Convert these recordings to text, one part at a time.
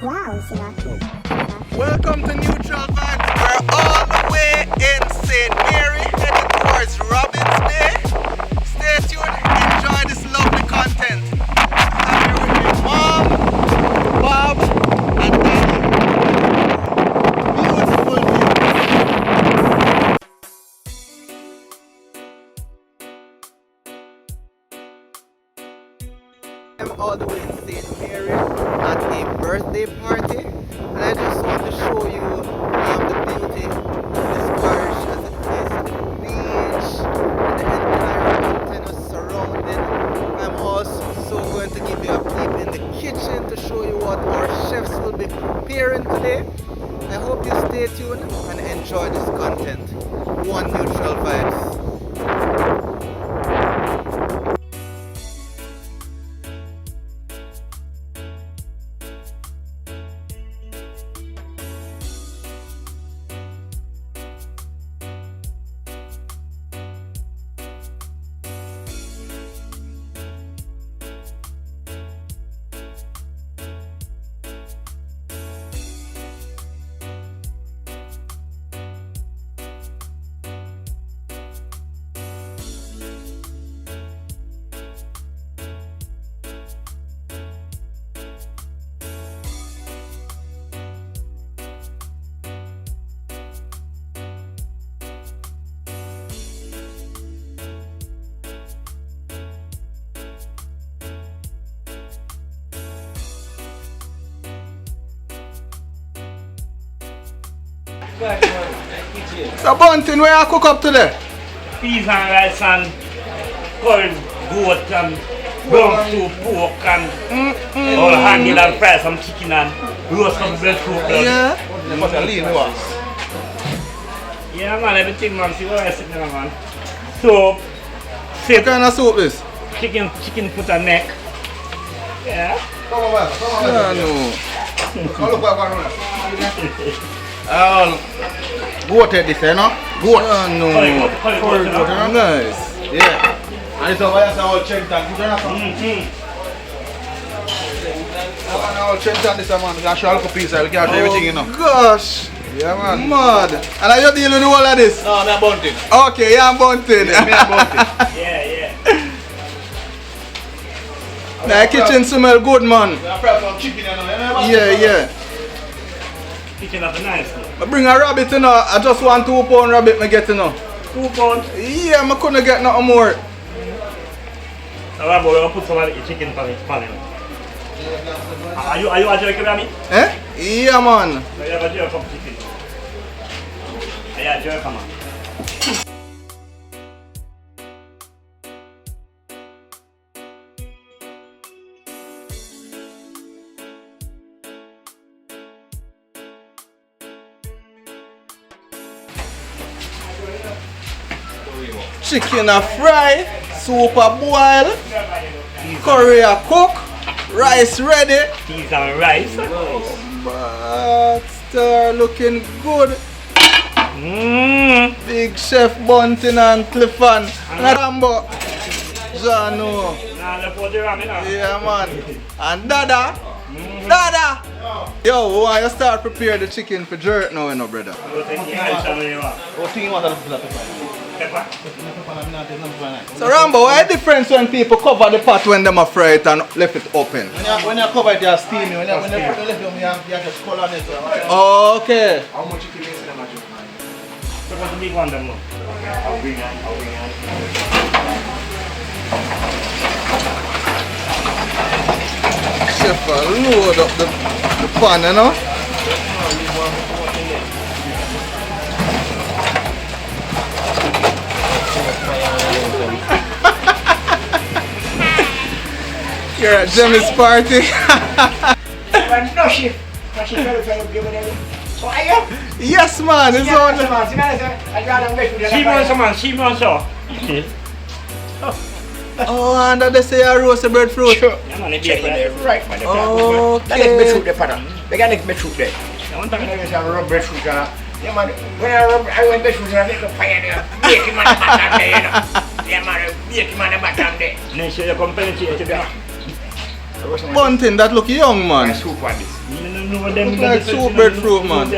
Wow, Welcome to Neutral Vibes. We're all the way in St. Mary, headed towards Robins Bay. Stay tuned, enjoy this lovely content. I'm here with my mom, Bob, and Daddy. Beautiful view. I'm all the way in St. Mary at a birthday party, and I just want to show you the beauty of this parish as it is, the beach and the entire mountainous surrounding. I'm also going to give you a peep in the kitchen to show you what our chefs will be preparing today. I hope you stay tuned and enjoy this content. One Neutral Vibes. So Bunting, where you cook up today? Peas and rice and cold goat and brown soup, pork and all handle and fry some chicken and roast some breadfruit. Yeah. Yeah man, everything man, see what I sit there man. Soup, What sip, kind of soup is? chicken foot and neck. Yeah. Yeah, no. Goat head this, you know? Goat. Yeah, no. Curry goat, you know? Nice. Yeah. And it's over here, so all Trenton. You don't have all Trenton this man. We can show a little piece, we can show everything, you know. Gosh. Yeah, man. Mad. And are you dealing with all of this? No, I'm Bunting. Okay, yeah, I'm Bunting. Yeah, me and Bunting. Yeah. The kitchen smell good, man. We have fried some chicken, you know. Yeah. Kitchen of a nice one. I bring a rabbit, you know. I just want 2 pound rabbit, I get, you know. 2 pounds. Yeah, I couldn't get nothing more. So I'm going to put some of the chicken on it. Are you a jerky rabbit? Eh? Yeah, man. So you have a jerk of chicken. Yeah, jerk man. Chicken a fry, soup a boil, curry a cook, rice ready. Peas and rice. But star looking good. Big Chef Bunting and Clifford and Rambo. Jano. Yeah, man. And Dada. Dada. Yo, we want to start prepare the chicken for jerk now, you know, brother. What thing you want to look for? So Rambo, why the difference when people cover the pot when them are fry it and left it open? When you cover it, you steam it. When you put the left on, you just color it. Oh, okay. How much chicken is in the magic? So what's the big one then? I'll bring it. Chef load up the pan, you know? You're at Jemmie's party. No shift. No shift. So are you? Yes, man. It's on. She wants so. Oh, and they say I roast the breadfruit. Sure. Yeah, man, it's Right, man. Okay. That is beetroot, the pattern. They got next beetroot there. One time I just have a rub beetroot. Yeah, man. When I went beetroot, I make a fire there. Bake him on the bottom there, you know. Yeah, man. Bake him on the bottom there. make sure you come penetrate it. Bunting, that look young, My man. soup on this. No, Look like soup breadfruit, man.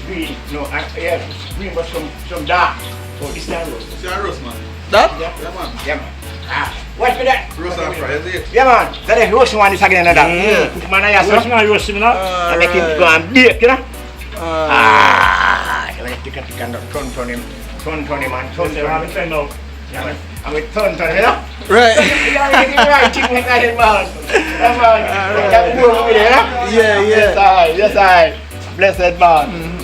Green. No, yeah, green but some dark. Oh, this time roast. See a roast, man. That? Yeah. Yeah, man. Yeah, man. Watch me that. Roast and fry, is it? Yeah, man. That is roast one is again another. Yeah. Put man I What's my roast, you know? I make him go and bake, you know? I want to take and turn him and turn him. Yeah, man. I'm with turn, you know? Right. Yeah, get it right, chicken like that, man. Yeah, man. That good over there, you know? Yeah. Yes, I. Blessed man.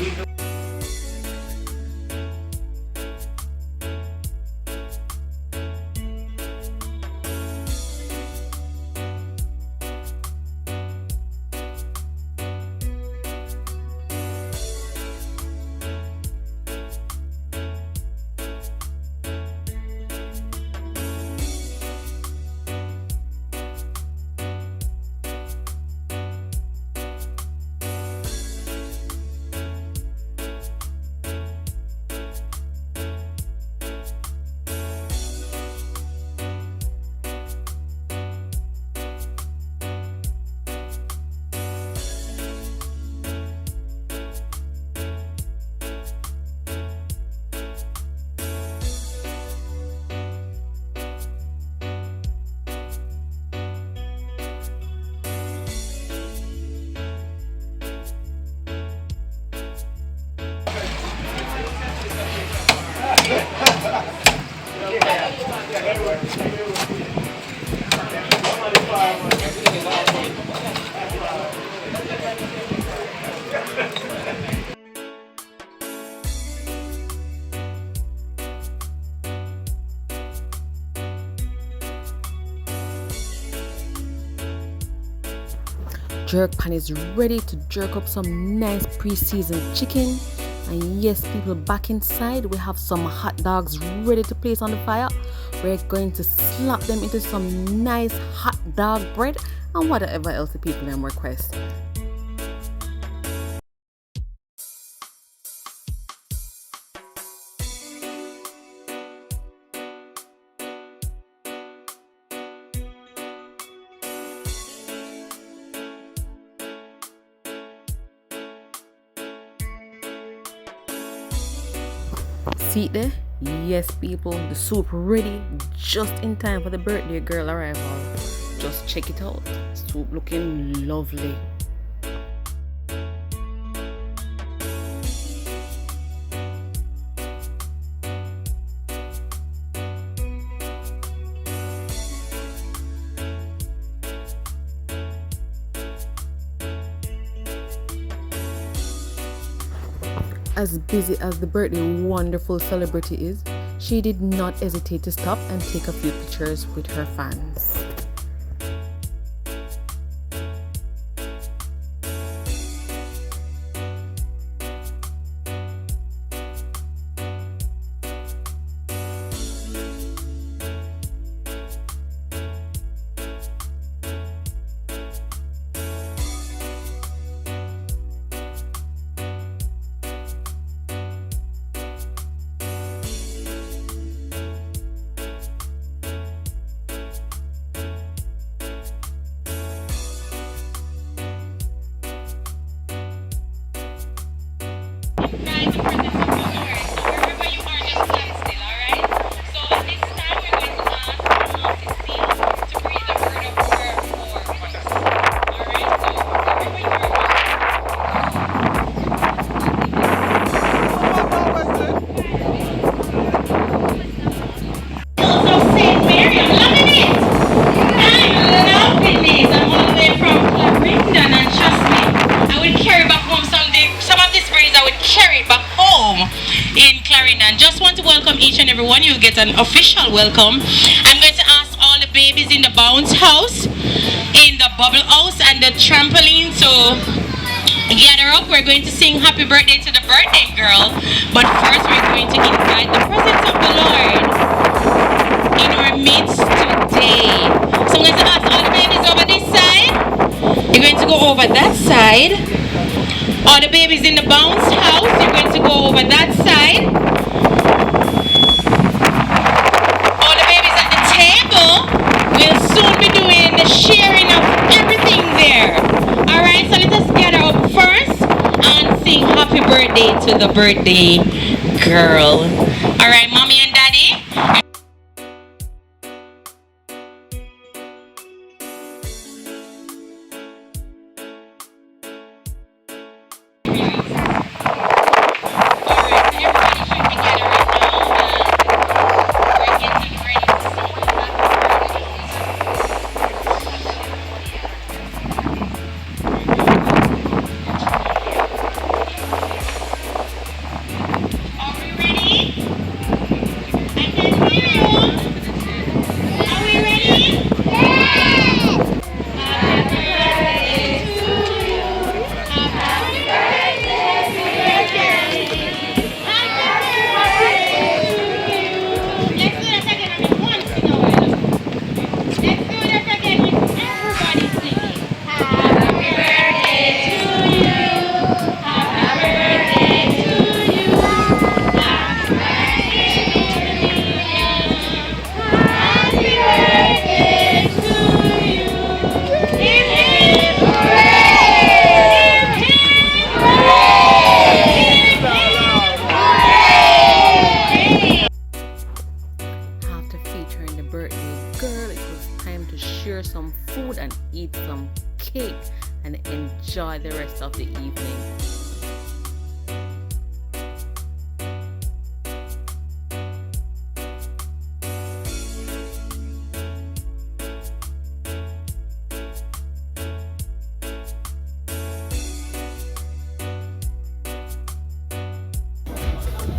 Jerk pan is ready to jerk up some nice pre-seasoned chicken. And yes, people, back inside we have some hot dogs ready to place on the fire. We're going to slap them into some nice hot dog bread and whatever else the people them request. See there? Yes, people, the soup ready just in time for the birthday girl arrival. Just check it out. Soup looking lovely. As busy as the birthday wonderful celebrity is, she did not hesitate to stop and take a few pictures with her fans. Each and every one, you'll get an official welcome. I'm going to ask all the babies in the bounce house, in the bubble house, and the trampoline to gather up. We're going to sing happy birthday to the birthday girl, but first we're going to invite the presence of the Lord in our midst today. So I'm going to ask all the babies over this side. You're going to go over that side. All the babies in the bounce house, you're going to go over that side. We'll soon be doing the sharing of birthday to the birthday girl. All right, mommy and daddy. Share some food and eat some cake and enjoy the rest of the evening.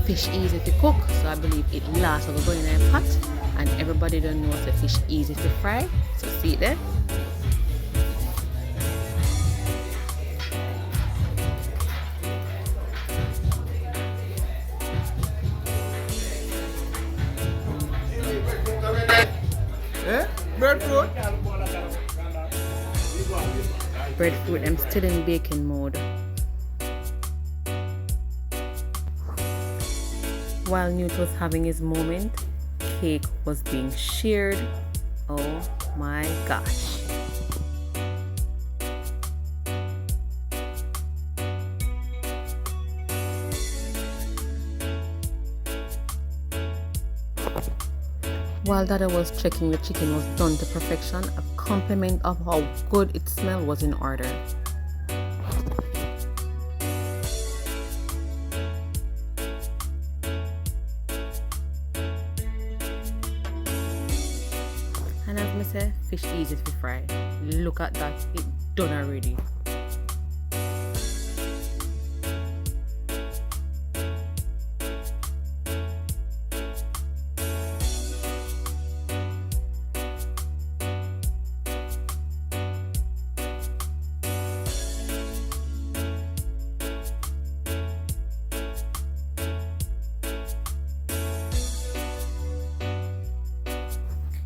Fish easy to cook, so I believe it lasts over going in a pot, and everybody don't know the fish easy to fry, so see it there. Breadfruit? Breadfruit, I'm still in baking mode. While Newt was having his moment, cake was being shared. Oh my gosh. While Dada was checking the chicken was done to perfection, a compliment of how good it smelled was in order. And as me say, fish easy to fry. Look at that, it done already.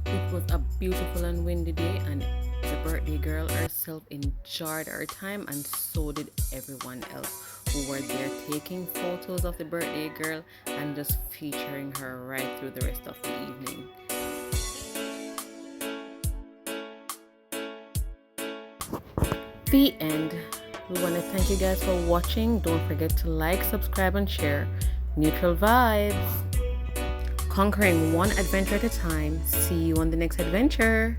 It was a beautiful and windy day, and the birthday girl herself enjoyed her time, and so did everyone else who were there taking photos of the birthday girl and just featuring her right through the rest of the evening. The end. We want to thank you guys for watching. Don't forget to like, subscribe, and share. Neutral vibes. Conquering one adventure at a time. See you on the next adventure.